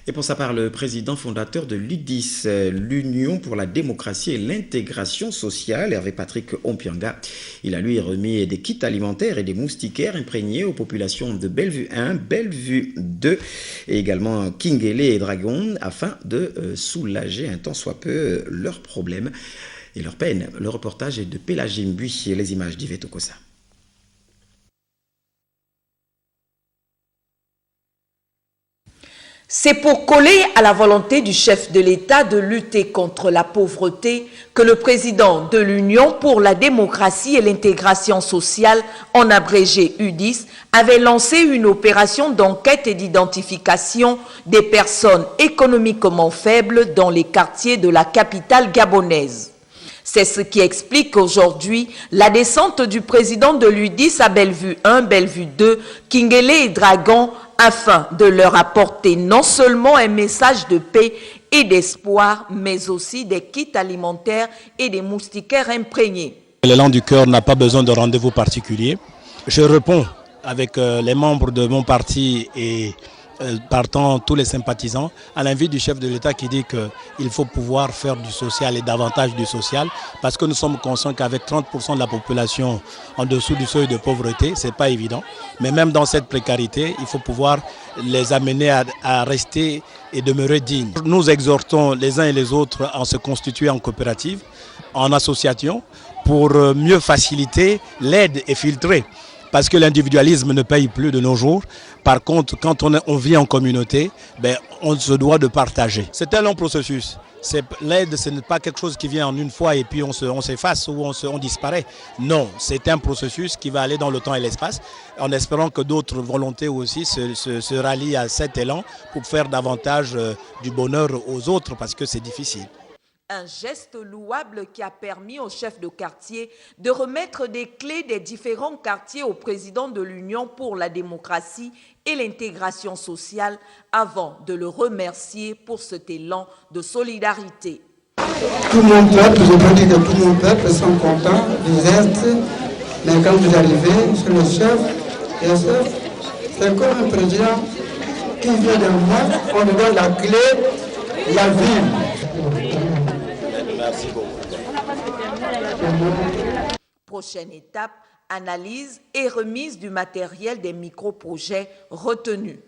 Et pour sa part, le président fondateur de l'UDIS, l'Union pour la démocratie et l'intégration sociale, Hervé Patrick Ompianga, il a lui remis des kits alimentaires et des moustiquaires imprégnés aux populations de Bellevue 1, Bellevue 2 et également Kingele et Dragon afin de soulager un tant soit peu leurs problèmes et leurs peines. Le reportage est de Pélagine Buy et les images d'Yvette Okosa. C'est pour coller à la volonté du chef de l'État de lutter contre la pauvreté que le président de l'Union pour la démocratie et l'intégration sociale, en abrégé UDIS, avait lancé une opération d'enquête et d'identification des personnes économiquement faibles dans les quartiers de la capitale gabonaise. C'est ce qui explique aujourd'hui la descente du président de l'UDIS à Bellevue 1, Bellevue 2, Kingele et Dragon, afin de leur apporter non seulement un message de paix et d'espoir, mais aussi des kits alimentaires et des moustiquaires imprégnés. L'élan du cœur n'a pas besoin de rendez-vous particulier. Je réponds avec les membres de mon parti et partant tous les sympathisants à l'invite du chef de l'État qui dit qu'il faut pouvoir faire du social et davantage du social parce que nous sommes conscients qu'avec 30% de la population en dessous du seuil de pauvreté, ce n'est pas évident. Mais même dans cette précarité, il faut pouvoir les amener à rester et demeurer dignes. Nous exhortons les uns et les autres à se constituer en coopérative, en association, pour mieux faciliter l'aide et filtrer. Parce que l'individualisme ne paye plus de nos jours. Par contre, quand on vit en communauté, on se doit de partager. C'est un long processus. L'aide, ce n'est pas quelque chose qui vient en une fois et puis on s'efface ou on disparaît. Non, c'est un processus qui va aller dans le temps et l'espace, en espérant que d'autres volontés aussi se rallient à cet élan pour faire davantage du bonheur aux autres, parce que c'est difficile. Un geste louable qui a permis au chef de quartier de remettre des clés des différents quartiers au président de l'Union pour la démocratie et l'intégration sociale avant de le remercier pour cet élan de solidarité. Tout mon peuple, je peux dire que tout mon peuple sont contents du geste, mais quand vous arrivez sur le chef, c'est comme un président qui vient de moi, on lui donne la clé, la ville. Merci beaucoup. Prochaine étape, analyse et remise du matériel des micro-projets retenus.